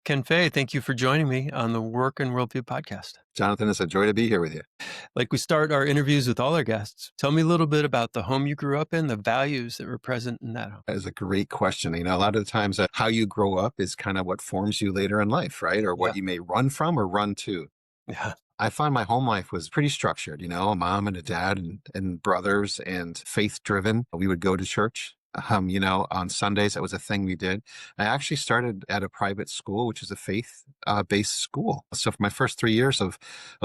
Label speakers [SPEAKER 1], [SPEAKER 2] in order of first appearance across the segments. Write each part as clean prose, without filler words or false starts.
[SPEAKER 1] Ken Fay, thank you for joining me on the Work and Worldview podcast.
[SPEAKER 2] Jonathan, it's a joy to be here with you.
[SPEAKER 1] Like we start our interviews with all our guests, tell me a little bit about the home you grew up in, the values that were present in that home.
[SPEAKER 2] That is a great question. A lot of the times how you grow up is kind of what forms you later in life, right? Or
[SPEAKER 1] Yeah.
[SPEAKER 2] what you may run from or run to.
[SPEAKER 1] Yeah.
[SPEAKER 2] I find my home life was pretty structured, a mom and a dad and brothers and faith driven. We would go to church. On Sundays, that was a thing we did. I actually started at a private school, which is a faith based school. So for my first 3 years of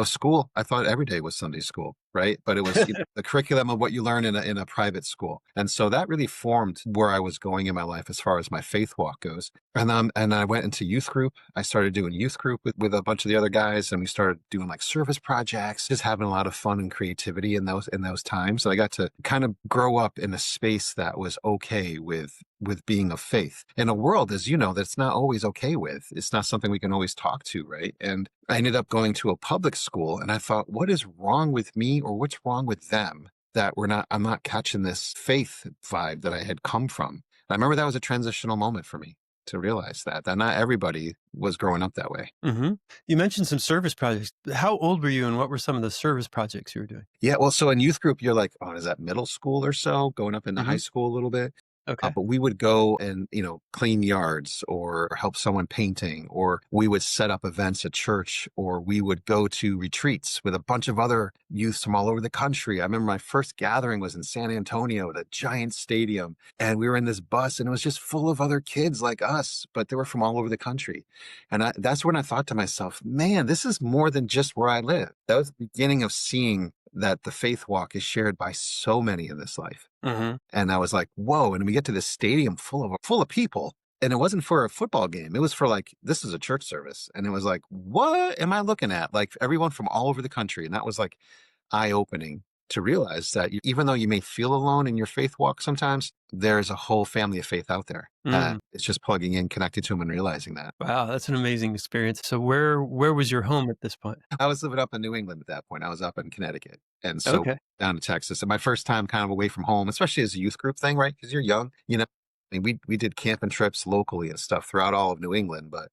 [SPEAKER 2] school, I thought every day was Sunday school, right? But it was the curriculum of what you learn in a private school. And so that really formed where I was going in my life as far as my faith walk goes. And I went into youth group. I started doing youth group with a bunch of the other guys, and we started doing like service projects, just having a lot of fun and creativity in those times. And I got to kind of grow up in a space that was okay with being of faith in a world, as you know, that's not always okay with. It's not something we can always talk to, right? And I ended up going to a public school, and I thought, what is wrong with me, or what's wrong with them that I'm not catching this faith vibe that I had come from. And I remember that was a transitional moment for me to realize that not everybody was growing up that way.
[SPEAKER 1] Mm-hmm. You mentioned some service projects. How old were you, and what were some of the service projects you were doing?
[SPEAKER 2] Yeah, well, so in youth group, you're like, oh, is that middle school or so, going up into high school a little bit?
[SPEAKER 1] Okay.
[SPEAKER 2] But we would go and, clean yards or help someone painting, or we would set up events at church, or we would go to retreats with a bunch of other youths from all over the country. I remember my first gathering was in San Antonio at a giant stadium, and we were in this bus, and it was just full of other kids like us, but they were from all over the country. And that's when I thought to myself, man, this is more than just where I live. That was the beginning of seeing that the faith walk is shared by so many in this life.
[SPEAKER 1] Mm-hmm.
[SPEAKER 2] And I was like, whoa. And we get to this stadium full of people. And it wasn't for a football game. It was for like, this is a church service. And it was like, what am I looking at? Like everyone from all over the country. And that was like eye-opening to realize that even though you may feel alone in your faith walk sometimes, there's a whole family of faith out there. It's just plugging in, connecting to them, and realizing that.
[SPEAKER 1] Wow, that's an amazing experience. So where was your home at this point?
[SPEAKER 2] I was living up in New England at that point. I was up in Connecticut. And so
[SPEAKER 1] Okay.
[SPEAKER 2] down to Texas. And my first time kind of away from home, especially as a youth group thing, right? Because you're young, I mean, we did camping trips locally and stuff throughout all of New England, but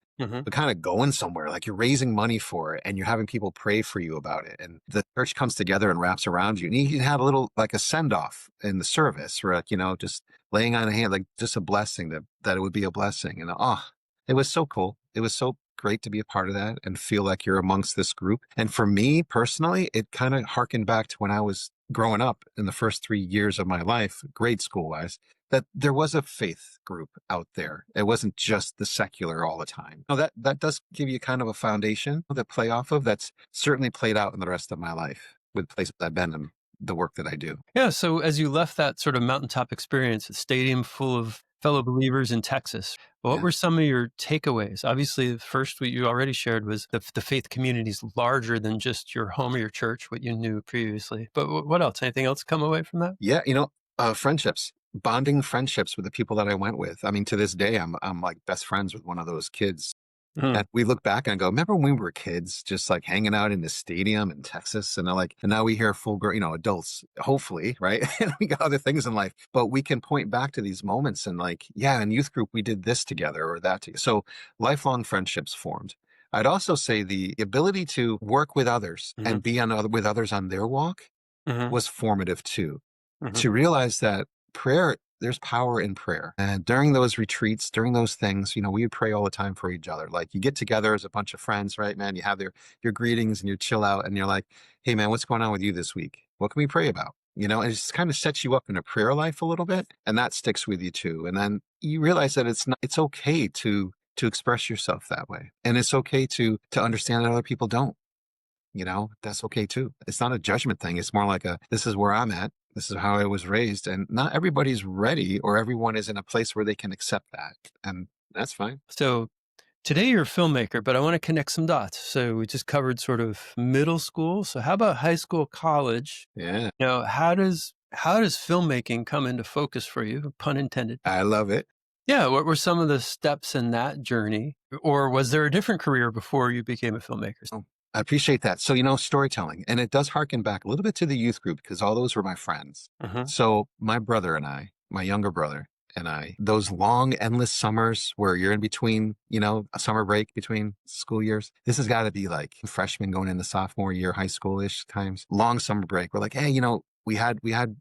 [SPEAKER 2] kind of going somewhere, like you're raising money for it and you're having people pray for you about it. And the church comes together and wraps around you. And you had a little, like a send off in the service where, like, just laying on a hand, like just a blessing that it would be a blessing. And it was so cool. It was so great to be a part of that and feel like you're amongst this group. And for me personally, it kind of harkened back to when I was growing up in the first 3 years of my life, grade school wise, that there was a faith group out there. It wasn't just the secular all the time. Now that does give you kind of a foundation to play off of. That's certainly played out in the rest of my life with places I've been and the work that I do.
[SPEAKER 1] Yeah. So as you left that sort of mountaintop experience, a stadium full of fellow believers in Texas, what were some of your takeaways? Obviously, the first what you already shared was the faith community is larger than just your home or your church, what you knew previously. But what else? Anything else come away from that?
[SPEAKER 2] Yeah, friendships, bonding friendships with the people that I went with. I mean, to this day, I'm like best friends with one of those kids. And we look back and go, remember when we were kids, just like hanging out in the stadium in Texas, and now we hear full grown, adults, hopefully, right? And we got other things in life, but we can point back to these moments and like, yeah, in youth group, we did this together or that together. So lifelong friendships formed. I'd also say the ability to work with others and be with others on their walk was formative too. To realize that prayer, there's power in prayer. And during those retreats, during those things, we would pray all the time for each other. Like you get together as a bunch of friends, right, man? You have your greetings and you chill out and you're like, hey man, what's going on with you this week? What can we pray about? And it just kind of sets you up in a prayer life a little bit, and that sticks with you too. And then you realize that it's okay to express yourself that way. And it's okay to understand that other people don't. That's okay too. It's not a judgment thing. It's more like this is where I'm at. This is how I was raised. And not everybody's ready, or everyone is in a place where they can accept that. And that's fine.
[SPEAKER 1] So today you're a filmmaker, but I want to connect some dots. So we just covered sort of middle school. So how about high school, college?
[SPEAKER 2] Yeah.
[SPEAKER 1] How does filmmaking come into focus for you? Pun intended.
[SPEAKER 2] I love it.
[SPEAKER 1] Yeah. What were some of the steps in that journey? Or was there a different career before you became a filmmaker?
[SPEAKER 2] Oh, I appreciate that. So, storytelling, and it does harken back a little bit to the youth group because all those were my friends. So my brother and I, my younger brother and I. Those long, endless summers where you're in between, a summer break between school years. This has got to be like freshman going into sophomore year, high school-ish times. Long summer break. We're like, hey, we had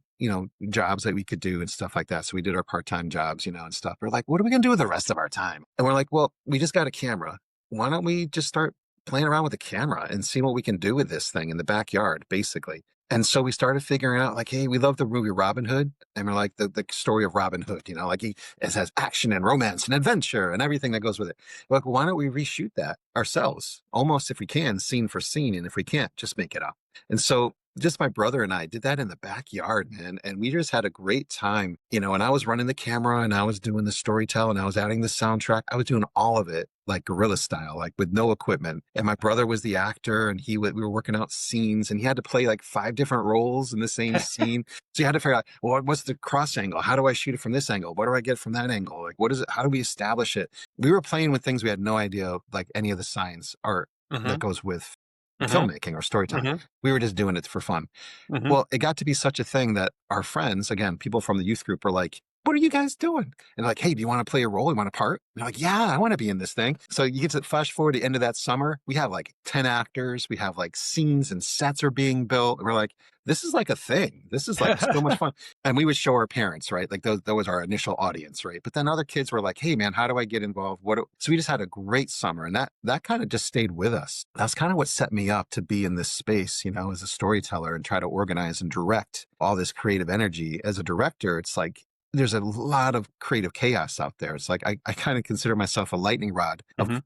[SPEAKER 2] jobs that we could do and stuff like that. So we did our part-time jobs, and stuff. We're like, what are we going to do with the rest of our time? And we're like, well, we just got a camera. Why don't we just start playing around with the camera and see what we can do with this thing in the backyard, basically. And so we started figuring out, like, hey, we love the movie Robin Hood. And we're like, the story of Robin Hood, like it has action and romance and adventure and everything that goes with it. We're like, why don't we reshoot that ourselves? Almost, if we can, scene for scene. And if we can't, just make it up. And so just my brother and I did that in the backyard, man. And we just had a great time, and I was running the camera and I was doing the storytelling and I was adding the soundtrack. I was doing all of it like guerrilla style, like with no equipment. And my brother was the actor and we were working out scenes and he had to play like 5 different roles in the same scene. So you had to figure out, well, what's the cross angle? How do I shoot it from this angle? What do I get from that angle? Like, what is it? How do we establish it? We were playing with things we had no idea, like any of the science art that
[SPEAKER 1] Hmm.
[SPEAKER 2] goes with
[SPEAKER 1] Hmm.
[SPEAKER 2] filmmaking or storytelling.
[SPEAKER 1] Hmm.
[SPEAKER 2] We were just doing it for fun.
[SPEAKER 1] Hmm.
[SPEAKER 2] Well, it got to be such a thing that our friends, again, people from the youth group were like, what are you guys doing? And like, hey, do you want to play a role? You want a part? And they're like, yeah, I want to be in this thing. So you get to flash forward to the end of that summer. We have like 10 actors. We have like scenes and sets are being built. And we're like, this is like a thing. This is like so much fun. And we would show our parents, right? Like that was our initial audience, right? But then other kids were like, hey man, how do I get involved? So we just had a great summer and that kind of just stayed with us. That's kind of what set me up to be in this space, as a storyteller and try to organize and direct all this creative energy. As a director, it's like, there's a lot of creative chaos out there. It's like, I kind of consider myself a lightning rod of
[SPEAKER 1] Hmm.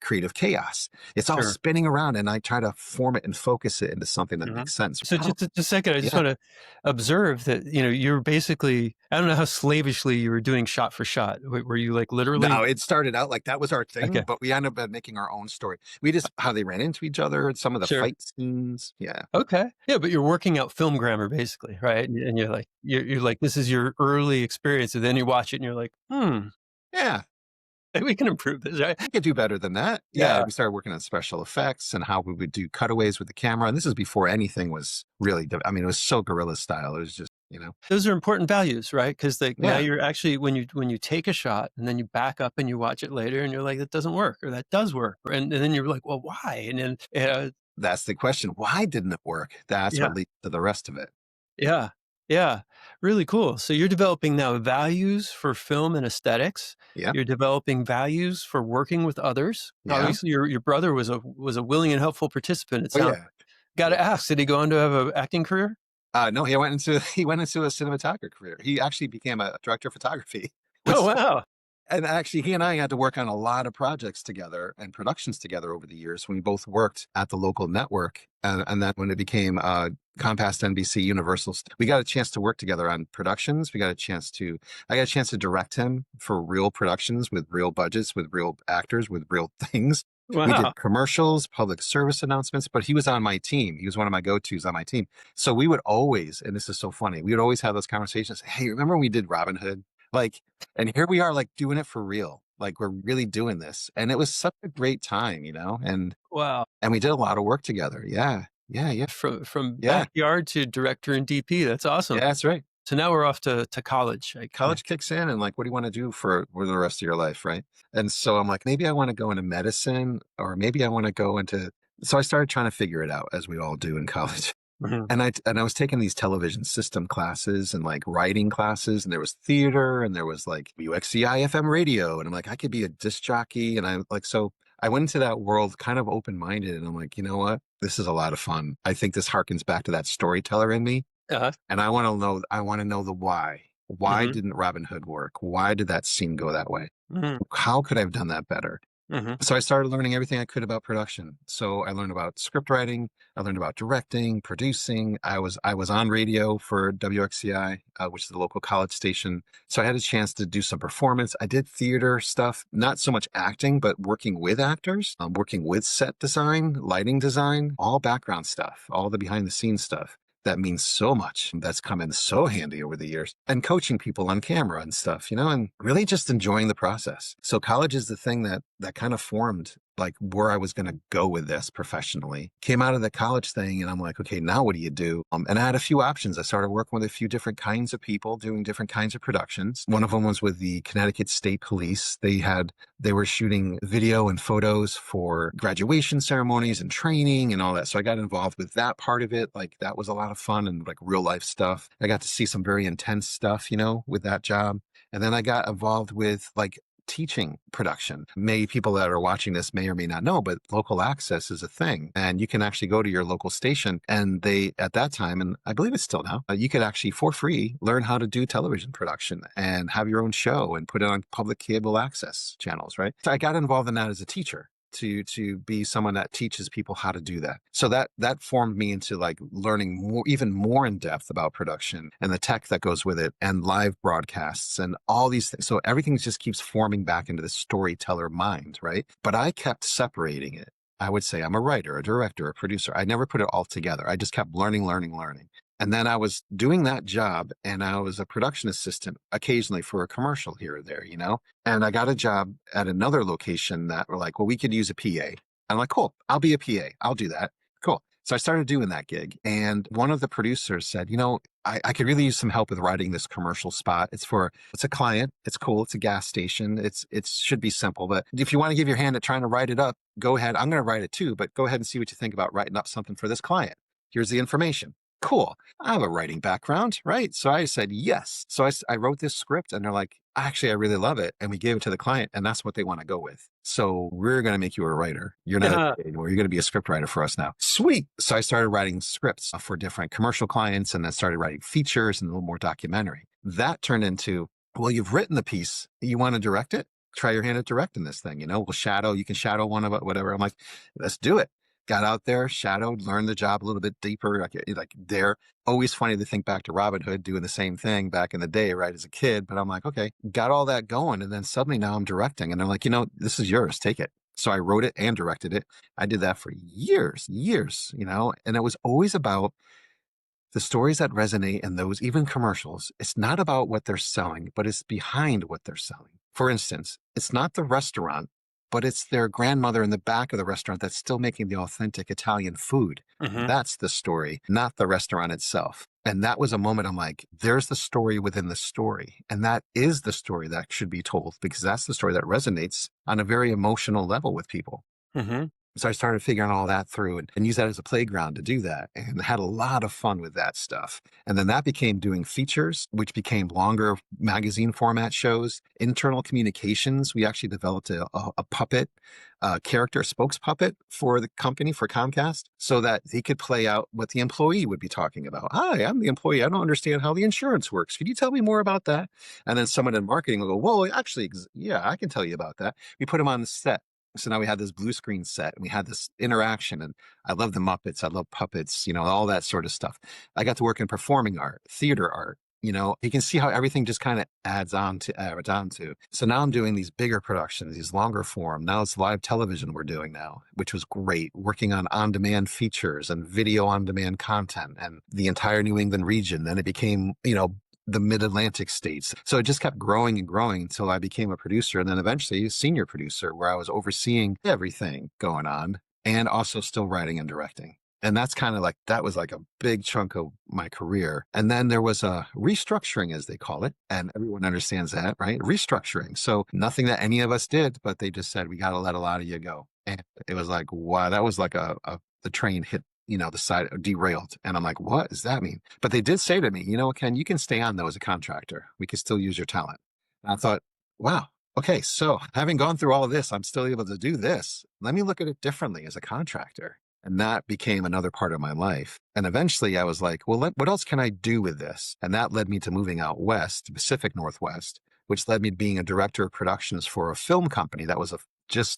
[SPEAKER 2] creative chaos. It's all
[SPEAKER 1] Sure.
[SPEAKER 2] spinning around and I try to form it and focus it into something that
[SPEAKER 1] Hmm.
[SPEAKER 2] makes sense.
[SPEAKER 1] So just a second, I just
[SPEAKER 2] Yeah.
[SPEAKER 1] want to observe that, you're basically, I don't know how slavishly you were doing shot for shot. Were you like literally?
[SPEAKER 2] No, it started out like that was our thing,
[SPEAKER 1] Okay.
[SPEAKER 2] but we ended up making our own story. We just, how they ran into each other and some of the
[SPEAKER 1] Sure.
[SPEAKER 2] fight scenes. Yeah.
[SPEAKER 1] Okay. Yeah, but you're working out film grammar basically, right? And you're like, this is your early experience. And then you watch it and you're like,
[SPEAKER 2] Yeah.
[SPEAKER 1] we can improve this, right?
[SPEAKER 2] I could do better than that. Yeah.
[SPEAKER 1] Yeah.
[SPEAKER 2] We started working on special effects and how we would do cutaways with the camera. And this is before anything was really, it was so guerrilla style. It was just,
[SPEAKER 1] Those are important values, right? Because now
[SPEAKER 2] yeah.
[SPEAKER 1] you're actually when you take a shot and then you back up and you watch it later and you're like, that doesn't work or that does work. And then you're like, well, why? And then
[SPEAKER 2] That's the question. Why didn't it work? That's
[SPEAKER 1] yeah.
[SPEAKER 2] what leads to the rest of it.
[SPEAKER 1] Yeah. Yeah. Really cool. So you're developing now values for film and aesthetics.
[SPEAKER 2] Yeah.
[SPEAKER 1] You're developing values for working with others.
[SPEAKER 2] Yeah.
[SPEAKER 1] Obviously, your brother was a willing and helpful participant. It
[SPEAKER 2] Oh
[SPEAKER 1] sounds.
[SPEAKER 2] yeah.
[SPEAKER 1] Got to
[SPEAKER 2] Yeah.
[SPEAKER 1] ask, did he go on to have an acting career?
[SPEAKER 2] No, he went into a cinematographer career. He actually became a director of photography,
[SPEAKER 1] Oh
[SPEAKER 2] which
[SPEAKER 1] wow.
[SPEAKER 2] and actually he and I had to work on a lot of projects together and productions together over the years when we both worked at the local network. And then when it became Comcast, NBC, Universal, we got a chance to work together on productions. I got a chance to direct him for real productions with real budgets, with real actors, with real things. We
[SPEAKER 1] Wow.
[SPEAKER 2] did commercials, public service announcements, but he was on my team. He was one of my go-tos on my team. So we would always, and this is so funny, we would always have those conversations. Hey, remember when we did Robin Hood? Like, and here we are like doing it for real. Like we're really doing this. And it was such a great time,
[SPEAKER 1] Wow.
[SPEAKER 2] and we did a lot of work together. Yeah. Yeah. Yeah.
[SPEAKER 1] From
[SPEAKER 2] Yeah.
[SPEAKER 1] backyard to director and DP. That's awesome.
[SPEAKER 2] Yeah. That's right.
[SPEAKER 1] So now we're off to college.
[SPEAKER 2] College kicks in and like, what do you want to do for the rest of your life? Right. And so I'm like, maybe I want to go into medicine or maybe I want to go into, so I started trying to figure it out as we all do in college.
[SPEAKER 1] Mhm.
[SPEAKER 2] And I was taking these television system classes and like writing classes, and there was theater and there was like UXCI FM radio. And I'm like, I could be a disc jockey. And so I went into that world kind of open-minded and I'm like, you know what? This is a lot of fun. I think this harkens back to that storyteller in me.
[SPEAKER 1] Uh-huh.
[SPEAKER 2] And I want to know the why. Why
[SPEAKER 1] Mhm.
[SPEAKER 2] didn't Robin Hood work? Why did that scene go that way?
[SPEAKER 1] Mhm.
[SPEAKER 2] How could I have done that better?
[SPEAKER 1] Mhm.
[SPEAKER 2] So I started learning everything I could about production. So I learned about script writing. I learned about directing, producing. I was on radio for WXCI, which is the local college station. So I had a chance to do some performance. I did theater stuff, not so much acting, but working with actors, working with set design, lighting design, all background stuff, all the behind the scenes stuff. That means so much. That's come in so handy over the years. And coaching people on camera and stuff, and really just enjoying the process. So college is the thing that kind of formed like where I was going to go with this professionally. Came out of the college thing and I'm like, okay, now what do you do? And I had a few options. I started working with a few different kinds of people doing different kinds of productions. One of them was with the Connecticut State Police. They were shooting video and photos for graduation ceremonies and training and all that. So I got involved with that part of it. Like that was a lot of fun and like real life stuff. I got to see some very intense stuff, with that job. And then I got involved with like teaching production. Many people that are watching this may or may not know, but local access is a thing. And you can actually go to your local station and they, at that time, and I believe it's still now, you could actually for free learn how to do television production and have your own show and put it on public cable access channels, right? So I got involved in that as a teacher. To be someone that teaches people how to do that. So that formed me into like learning more, even more in depth about production and the tech that goes with it and live broadcasts and all these things. So everything just keeps forming back into the storyteller mind, right? But I kept separating it. I would say I'm a writer, a director, a producer. I never put it all together. I just kept learning. And then I was doing that job and I was a production assistant occasionally for a commercial here or there, and I got a job at another location that were like, well, we could use a PA. I'm like, cool, I'll be a PA. I'll do that. Cool. So I started doing that gig. And one of the producers said, I could really use some help with writing this commercial spot. It's a client. It's cool. It's a gas station. It should be simple, but if you want to give your hand at trying to write it up, go ahead. I'm going to write it too, but go ahead and see what you think about writing up something for this client. Here's the information. Cool. I have a writing background, right? So I said yes. So I wrote this script and they're like, actually, I really love it. And we gave it to the client and that's what they want to go with. So we're going to make you a writer. You're not a PA anymore. You're going to be a script writer for us now. Sweet. So I started writing scripts for different commercial clients and then started writing features and a little more documentary. That turned into, well, you've written the piece. You want to direct it? Try your hand at directing this thing. You can shadow one of it, whatever. I'm like, let's do it. Got out there, shadowed, learned the job a little bit deeper. Like they're always funny to think back to Robin Hood doing the same thing back in the day, right, as a kid. But I'm like, okay, got all that going. And then suddenly now I'm directing. And they're like, this is yours. Take it. So I wrote it and directed it. I did that for years, and it was always about the stories that resonate in those, even commercials. It's not about what they're selling, but it's behind what they're selling. For instance, it's not the restaurant, but it's their grandmother in the back of the restaurant that's still making the authentic Italian food.
[SPEAKER 1] Mm-hmm.
[SPEAKER 2] That's the story, not the restaurant itself. And that was a moment I'm like, there's the story within the story. And that is the story that should be told because that's the story that resonates on a very emotional level with people.
[SPEAKER 1] Mm-hmm.
[SPEAKER 2] So I started figuring all that through and use that as a playground to do that and had a lot of fun with that stuff. And then that became doing features, which became longer magazine format shows, internal communications. We actually developed a puppet, character, spokes puppet for the company, for Comcast, so that he could play out what the employee would be talking about. Hi, I'm the employee. I don't understand how the insurance works. Could you tell me more about that? And then someone in marketing will go, well, actually, yeah, I can tell you about that. We put him on the set. So now we had this blue screen set and we had this interaction and I love the Muppets. I love puppets, all that sort of stuff. I got to work in performing art, theater art, you can see how everything just kind of adds on to. So now I'm doing these bigger productions, these longer form. Now it's live television we're doing now, which was great. Working on on-demand features and video on-demand content and the entire New England region. Then it became, the mid-Atlantic states. So it just kept growing and growing until I became a producer and then eventually a senior producer where I was overseeing everything going on and also still writing and directing. And that's kind of like, that was like a big chunk of my career. And then there was a restructuring, as they call it. And everyone understands that, right? Restructuring. So nothing that any of us did, but they just said, we got to let a lot of you go. And it was like, wow, that was like the train hit the side derailed. And I'm like, what does that mean? But they did say to me, Ken, you can stay on though as a contractor. We can still use your talent. And I thought, wow, okay. So having gone through all of this, I'm still able to do this. Let me look at it differently as a contractor. And that became another part of my life. And eventually I was like, well, what else can I do with this? And that led me to moving out west, Pacific Northwest, which led me to being a director of productions for a film company that was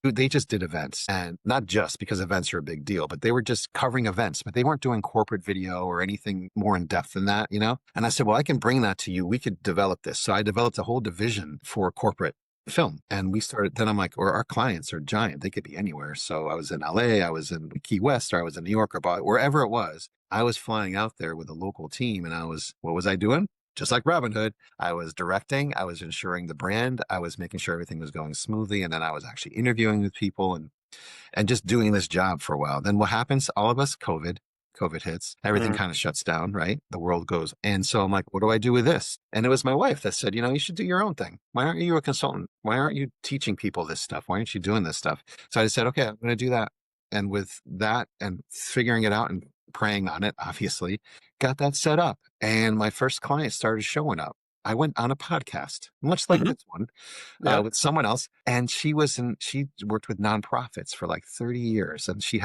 [SPEAKER 2] they just did events, and not just because events are a big deal, but they were just covering events, but they weren't doing corporate video or anything more in depth than that, And I said, well, I can bring that to you. We could develop this. So I developed a whole division for corporate film. And we started, then I'm like, or our clients are giant. They could be anywhere. So I was in LA, I was in Key West, or I was in New York, or wherever it was. I was flying out there with a local team and what was I doing? Just like Robin Hood, I was directing, I was ensuring the brand, I was making sure everything was going smoothly. And then I was actually interviewing with people. And and just doing this job for a while. Then what happens? All of us, COVID hits, everything
[SPEAKER 1] Mm.
[SPEAKER 2] kind of shuts down, right? The world goes. And so I'm like, what do I do with this? And it was my wife that said, you should do your own thing. Why aren't you a consultant? Why aren't you teaching people this stuff? Why aren't you doing this stuff? So I said, okay, I'm going to do that. And with that and figuring it out and praying on it, obviously, got that set up. And my first client started showing up. I went on a podcast, much like
[SPEAKER 1] Mhm.
[SPEAKER 2] this one,
[SPEAKER 1] Yeah.
[SPEAKER 2] with someone else. And she worked with nonprofits for like 30 years. And she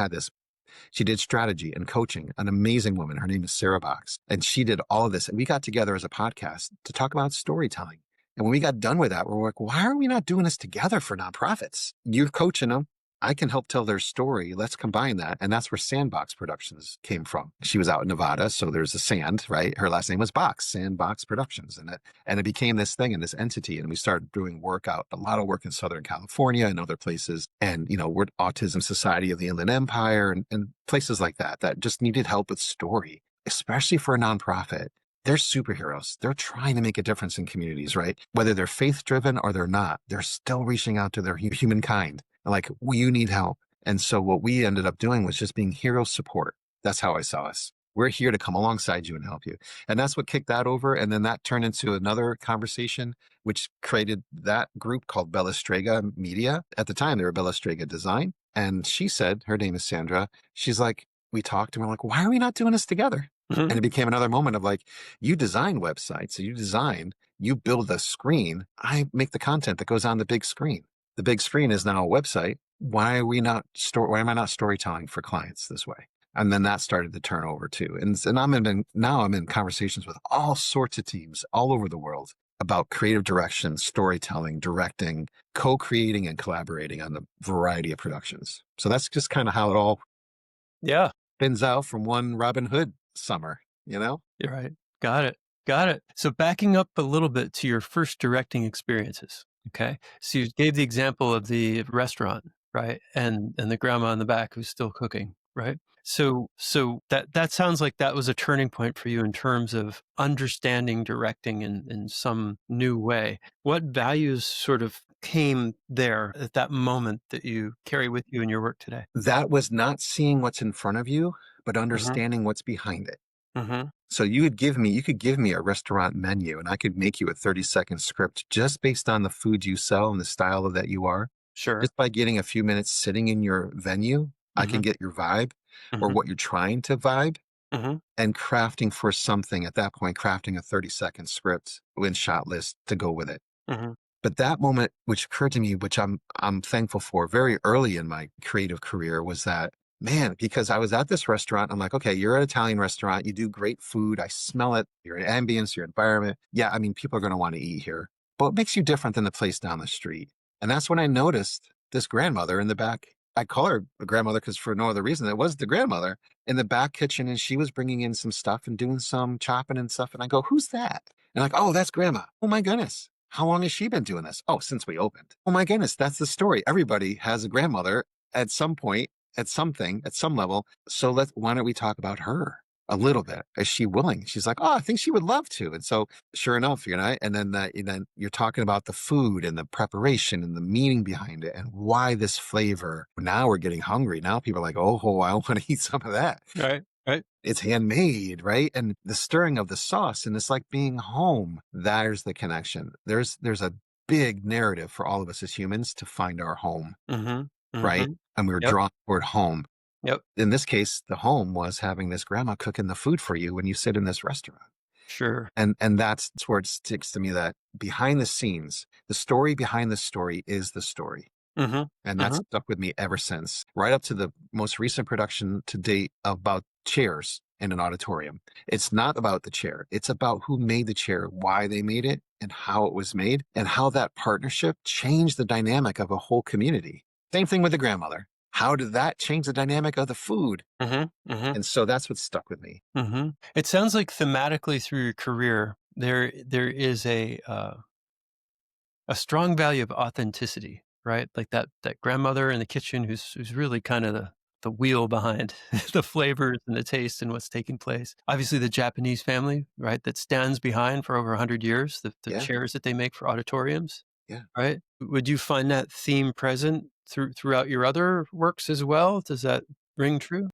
[SPEAKER 2] did strategy and coaching, an amazing woman. Her name is Sarah Box. And she did all of this. And we got together as a podcast to talk about storytelling. And when we got done with that, we're like, why are we not doing this together for nonprofits? You're coaching them. I can help tell their story. Let's combine that. And that's where Sandbox Productions came from. She was out in Nevada. So there's a sand, right? Her last name was Box, Sandbox Productions. And it became this thing and this entity. And we started doing a lot of work in Southern California and other places. And, we're Autism Society of the Inland Empire and places like that just needed help with story, especially for a nonprofit. They're superheroes. They're trying to make a difference in communities, right? Whether they're faith driven or they're not, they're still reaching out to their humankind. Like, well, you need help. And so what we ended up doing was just being hero support. That's how I saw us. We're here to come alongside you and help you. And that's what kicked that over. And then that turned into another conversation, which created that group called Bella Strega Media. At the time, they were Bella Strega Design. And she said, her name is Sandra. She's like, we talked and we're like, why are we not doing this together?
[SPEAKER 1] Mhm.
[SPEAKER 2] And it became another moment of like, you design websites, you build the screen. I make the content that goes on the big screen. The big screen is now a website. Why am I not storytelling for clients this way? And then that started to turn over too. And now I'm in conversations with all sorts of teams all over the world about creative direction, storytelling, directing, co-creating and collaborating on a variety of productions. So that's just kind of how it all
[SPEAKER 1] Yeah.
[SPEAKER 2] spins out from one Robin Hood summer, you know?
[SPEAKER 1] You're right. Got it. Got it. So backing up a little bit to your first directing experiences. Okay. So you gave the example of the restaurant, right? And the grandma in the back who's still cooking, right? So that sounds like that was a turning point for you in terms of understanding directing in some new way. What values sort of came there at that moment that you carry with you in your work today?
[SPEAKER 2] That was not seeing what's in front of you, but
[SPEAKER 1] Hmm.
[SPEAKER 2] understanding what's behind it.
[SPEAKER 1] Hmm.
[SPEAKER 2] So you could give me a restaurant menu and I could make you a 30-second script just based on the food you sell and the style of that you are.
[SPEAKER 1] Sure.
[SPEAKER 2] Just by getting a few minutes sitting in your venue, I can
[SPEAKER 1] Hmm.
[SPEAKER 2] get your vibe or
[SPEAKER 1] Hmm.
[SPEAKER 2] what you're trying to vibe
[SPEAKER 1] Hmm.
[SPEAKER 2] and crafting for something at that point, crafting a 30-second script with shot list to go with it.
[SPEAKER 1] Hmm.
[SPEAKER 2] But that moment, which occurred to me, which I'm thankful for very early in my creative career, was that, man, because I was at this restaurant, I'm like, okay, you're an Italian restaurant, you do great food, I smell it, your ambience, your environment. Yeah, I mean, people are going to want to eat here. But what makes you different than the place down the street? And that's when I noticed this grandmother in the back. I call her a grandmother because for no other reason, it was the grandmother in the back kitchen, and she was bringing in some stuff and doing some chopping and stuff. And I go, who's that? And like, oh, that's grandma. Oh my goodness. How long has she been doing this? Oh, since we opened. Oh my goodness, that's the story. Everybody has a grandmother at some point, at something, at some level. So why don't we talk about her a little bit? Is she willing? She's like, oh, I think she would love to. And so sure enough, and then you're talking about the food and the preparation and the meaning behind it and why this flavor. Now we're getting hungry. Now people are like, oh, I want to eat some of that.
[SPEAKER 1] Right. Right.
[SPEAKER 2] It's handmade, right? And the stirring of the sauce, and it's like being home. There's the connection. There's a big narrative for all of us as humans to find our home,
[SPEAKER 1] Mhm.
[SPEAKER 2] right?
[SPEAKER 1] Mhm.
[SPEAKER 2] And we were
[SPEAKER 1] Yep.
[SPEAKER 2] drawn toward home.
[SPEAKER 1] Yep.
[SPEAKER 2] In this case, the home was having this grandma cooking the food for you when you sit in this restaurant.
[SPEAKER 1] Sure.
[SPEAKER 2] And that's where it sticks to me that behind the scenes, the story behind the story is the story.
[SPEAKER 1] Mhm.
[SPEAKER 2] And that's
[SPEAKER 1] Mhm.
[SPEAKER 2] stuck with me ever since, right up to the most recent production to date about chairs in an auditorium. It's not about the chair. It's about who made the chair, why they made it, and how it was made, and how that partnership changed the dynamic of a whole community. Same thing with the grandmother. How did that change the dynamic of the food?
[SPEAKER 1] Mhm. Mhm.
[SPEAKER 2] And so that's what stuck with me.
[SPEAKER 1] Mhm. It sounds like thematically through your career, there is a strong value of authenticity, right? Like that grandmother in the kitchen who's really kind of the wheel behind the flavors and the taste and what's taking place. Obviously, the Japanese family, right, that stands behind for over 100 years, the
[SPEAKER 2] Yeah.
[SPEAKER 1] chairs that they make for auditoriums,
[SPEAKER 2] Yeah.
[SPEAKER 1] right? Would you find that theme present throughout your other works as well? Does that ring true?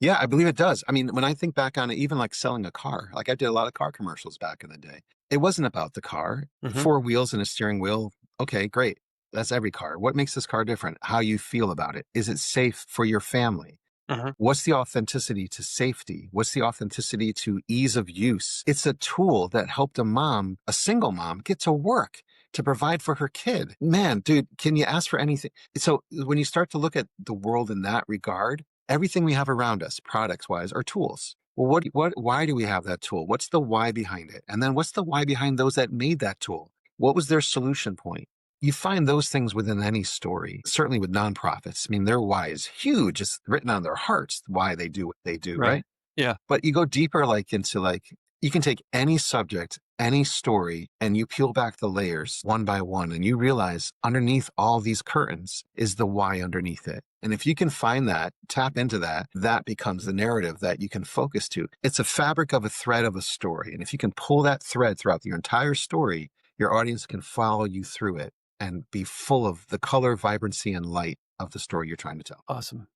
[SPEAKER 2] Yeah, I believe it does. I mean, when I think back on it, even like selling a car, like I did a lot of car commercials back in the day. It wasn't about the car.
[SPEAKER 1] Mhm,
[SPEAKER 2] 4 wheels and a steering wheel. Okay, great. That's every car. What makes this car different? How you feel about it. Is it safe for your family?
[SPEAKER 1] mhm,
[SPEAKER 2] What's the authenticity to safety? What's the authenticity to ease of use? It's a tool that helped a mom, a single mom, get to work to provide for her kid. Man, dude, can you ask for anything? So when you start to look at the world in that regard, everything we have around us, products wise, are tools. Well, why do we have that tool? What's the why behind it? And then what's the why behind those that made that tool? What was their solution point? You find those things within any story, certainly with nonprofits. I mean, their why is huge. It's written on their hearts why they do what they do,
[SPEAKER 1] right.
[SPEAKER 2] right?
[SPEAKER 1] Yeah,
[SPEAKER 2] But you go deeper, like into like, you can take any subject, any story, and you peel back the layers one by one, and you realize underneath all these curtains is the why underneath it. And if you can find that, tap into that, that becomes the narrative that you can focus to. It's a fabric of a thread of a story. And if you can pull that thread throughout your entire story, your audience can follow you through it and be full of the color, vibrancy, and light of the story you're trying to tell.
[SPEAKER 1] awesome,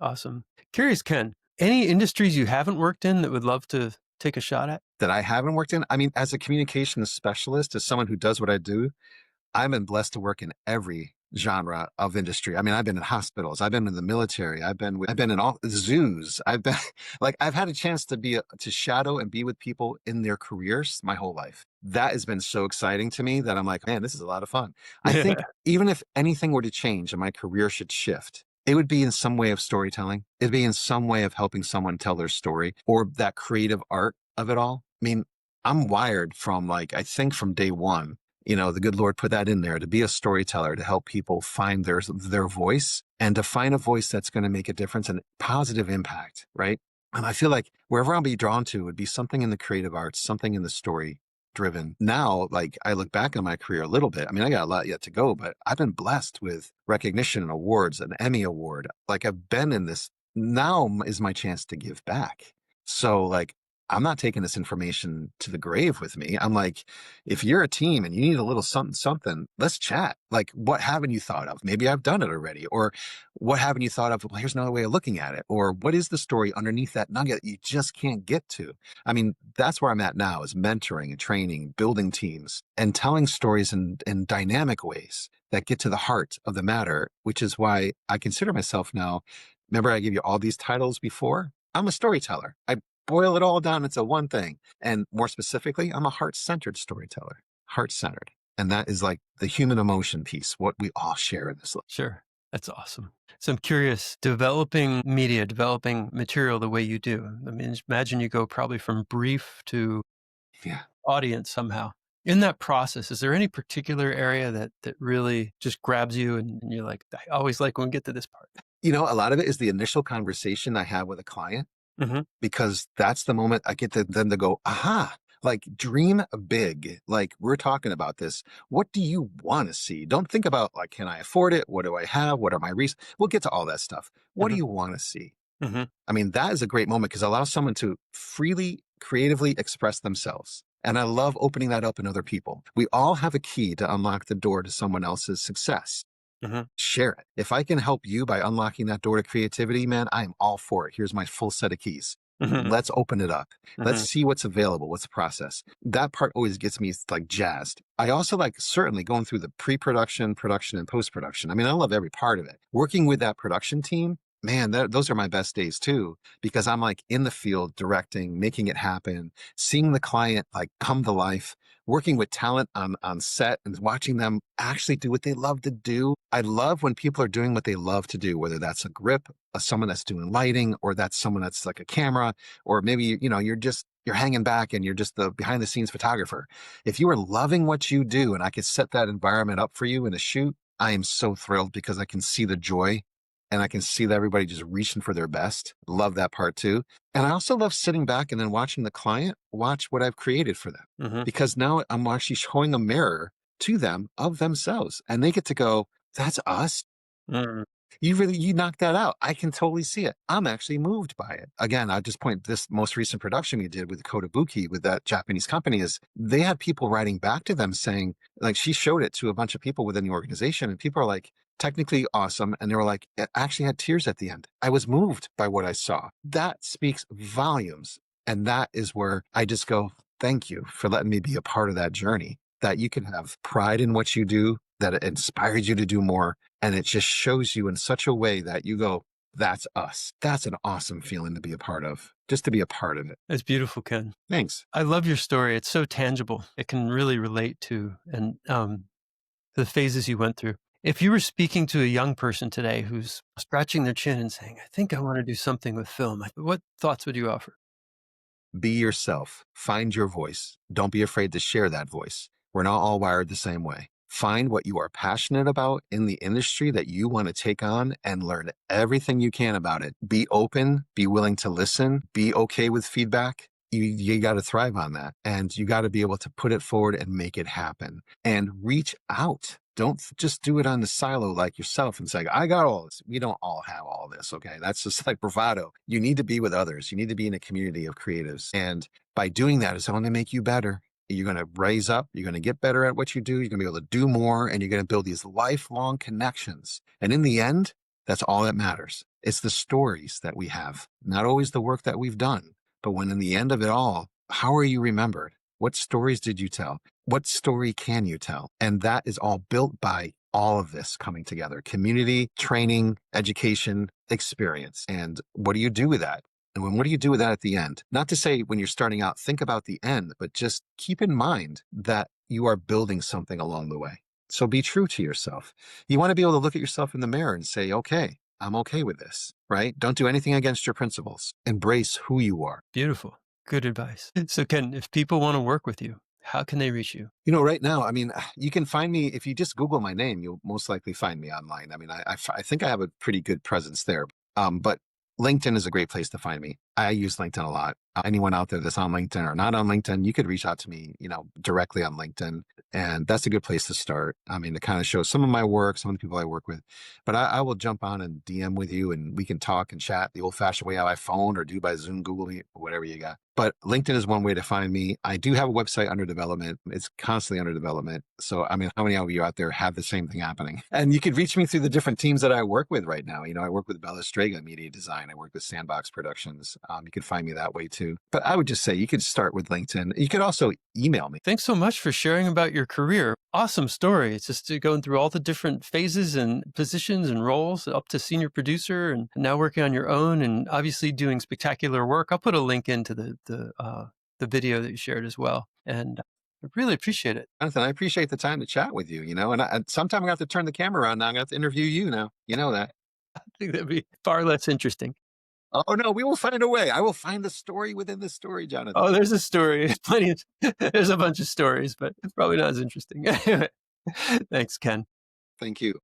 [SPEAKER 1] awesome. Curious, Ken, any industries you haven't worked in that would love to take a shot at?
[SPEAKER 2] That I haven't worked in. I mean, as a communications specialist, as someone who does what I do, I've been blessed to work in every genre of industry. I mean, I've been in hospitals, I've been in the military, I've been in all zoos. I've been like I've had a chance to to shadow and be with people in their careers my whole life. That has been so exciting to me that I'm like, man, this is a lot of fun. I think
[SPEAKER 1] Yeah,
[SPEAKER 2] even if anything were to change and my career should shift, it would be in some way of storytelling. It'd be in some way of helping someone tell their story or that creative art of it all. I mean, I'm wired from like, I think from day one, the good Lord put that in there to be a storyteller, to help people find their voice and to find a voice that's going to make a difference and positive impact, right? And I feel like wherever I'll be drawn to would be something in the creative arts, something in the story driven. Now, like I look back on my career a little bit. I mean, I got a lot yet to go, but I've been blessed with recognition and awards, an Emmy award. Like I've been in this. Now is my chance to give back. So like I'm not taking this information to the grave with me. I'm like, if you're a team and you need a little something, something, let's chat. Like, what haven't you thought of? Maybe I've done it already. Or what haven't you thought of? Well, here's another way of looking at it. Or what is the story underneath that nugget you just can't get to? I mean, that's where I'm at now is mentoring and training, building teams and telling stories in dynamic ways that get to the heart of the matter, which is why I consider myself now. Remember, I gave you all these titles before? I'm a storyteller. I boil it all down into one thing. And more specifically, I'm a heart-centered storyteller, heart-centered. And that is like the human emotion piece, what we all share in this life.
[SPEAKER 1] sure. That's awesome. So I'm curious, developing media, developing material the way you do. I mean, imagine you go probably from brief to
[SPEAKER 2] Yeah.
[SPEAKER 1] audience somehow. In that process, is there any particular area that really just grabs you and you're like, I always like when we get to this part?
[SPEAKER 2] A lot of it is the initial conversation I have with a client
[SPEAKER 1] Hmm.
[SPEAKER 2] because that's the moment I get to them to go, aha, like dream big. Like we're talking about this. What do you want to see? Don't think about like, can I afford it? What do I have? What are my reasons? We'll get to all that stuff. What do
[SPEAKER 1] Hmm.
[SPEAKER 2] you want to see?
[SPEAKER 1] Hmm.
[SPEAKER 2] I mean, that is a great moment because it allows someone to freely, creatively express themselves. And I love opening that up in other people. We all have a key to unlock the door to someone else's success.
[SPEAKER 1] Hmm.
[SPEAKER 2] Share it. If I can help you by unlocking that door to creativity, man, I am all for it. Here's my full set of keys.
[SPEAKER 1] Hmm.
[SPEAKER 2] Let's open it up. Let's
[SPEAKER 1] Hmm.
[SPEAKER 2] see what's available. What's the process? That part always gets me like jazzed. I also like certainly going through the pre-production, production, and post-production. I mean, I love every part of it. Working with that production team, man, those are my best days too, because I'm like in the field directing, making it happen, seeing the client like come to life, working with talent on set and watching them actually do what they love to do. I love when people are doing what they love to do, whether that's a grip, someone that's doing lighting, or that's someone that's like a camera, or maybe, you're hanging back and you're just the behind the scenes photographer. If you are loving what you do and I could set that environment up for you in a shoot, I am so thrilled because I can see the joy and I can see that everybody just reaching for their best. Love that part too. And I also love sitting back and then watching the client watch what I've created for them
[SPEAKER 1] Hmm.
[SPEAKER 2] because now I'm actually showing a mirror to them of themselves and they get to go, that's us.
[SPEAKER 1] Hmm.
[SPEAKER 2] You knocked that out. I can totally see it. I'm actually moved by it. Again, I just point this most recent production we did with Kotobuki with that Japanese company is they had people writing back to them saying, like she showed it to a bunch of people within the organization and people are like, technically awesome. And they were like, it actually had tears at the end. I was moved by what I saw. That speaks volumes. And that is where I just go, thank you for letting me be a part of that journey, that you can have pride in what you do, that it inspires you to do more. And it just shows you in such a way that you go, that's us. That's an awesome feeling to be a part of, just to be a part of it.
[SPEAKER 1] That's beautiful, Ken.
[SPEAKER 2] Thanks.
[SPEAKER 1] I love your story. It's so tangible. It can really relate to and the phases you went through. If you were speaking to a young person today who's scratching their chin and saying, I think I want to do something with film, what thoughts would you offer?
[SPEAKER 2] Be yourself. Find your voice. Don't be afraid to share that voice. We're not all wired the same way. Find what you are passionate about in the industry that you want to take on and learn everything you can about it. Be open, be willing to listen, be okay with feedback. You got to thrive on that. And you got to be able to put it forward and make it happen and reach out. Don't just do it on the silo like yourself and say, I got all this. We don't all have all this. Okay. That's just like bravado. You need to be with others. You need to be in a community of creatives. And by doing that, it's going to make you better. You're going to raise up. You're going to get better at what you do. You're going to be able to do more, and you're going to build these lifelong connections. And in the end, that's all that matters. It's the stories that we have, not always the work that we've done. But when in the end of it all, how are you remembered? What stories did you tell? What story can you tell? And that is all built by all of this coming together: community, training, education, experience. And what do you do with that? And what do you do with that at the end? Not to say when you're starting out, think about the end, but just keep in mind that you are building something along the way. So be true to yourself. You want to be able to look at yourself in the mirror and say, okay, I'm okay with this, right? Don't do anything against your principles. Embrace who you are.
[SPEAKER 1] Beautiful. Good advice. So, Ken, if people want to work with you, how can they reach you?
[SPEAKER 2] Right now, I mean, you can find me if you just Google my name, you'll most likely find me online. I mean, I think I have a pretty good presence there. But LinkedIn is a great place to find me. I use LinkedIn a lot. Anyone out there that's on LinkedIn or not on LinkedIn, you could reach out to me, directly on LinkedIn. And that's a good place to start. I mean, to kind of show some of my work, some of the people I work with. But I will jump on and DM with you, and we can talk and chat the old fashioned way, by phone or do by Zoom, Google Meet, whatever you got. But LinkedIn is one way to find me. I do have a website under development. It's constantly under development. So, I mean, how many of you out there have the same thing happening? And you could reach me through the different teams that I work with right now. I work with Bella Strega Media Design. I work with Sandbox Productions. You can find me that way too. But I would just say you could start with LinkedIn. You could also email me.
[SPEAKER 1] Thanks so much for sharing about your career. Awesome story. It's just going through all the different phases and positions and roles up to senior producer and now working on your own and obviously doing spectacular work. I'll put a link into the video that you shared as well. And I really appreciate it.
[SPEAKER 2] Jonathan, I appreciate the time to chat with you, and sometime I'm going to have to turn the camera on now. I'm going to have to interview you now. You know that.
[SPEAKER 1] I think that'd be far less interesting.
[SPEAKER 2] Oh, no, we will find a way. I will find the story within the story, Jonathan.
[SPEAKER 1] Oh, there's a story. There's a bunch of stories, but probably not as interesting. Thanks, Ken.
[SPEAKER 2] Thank you.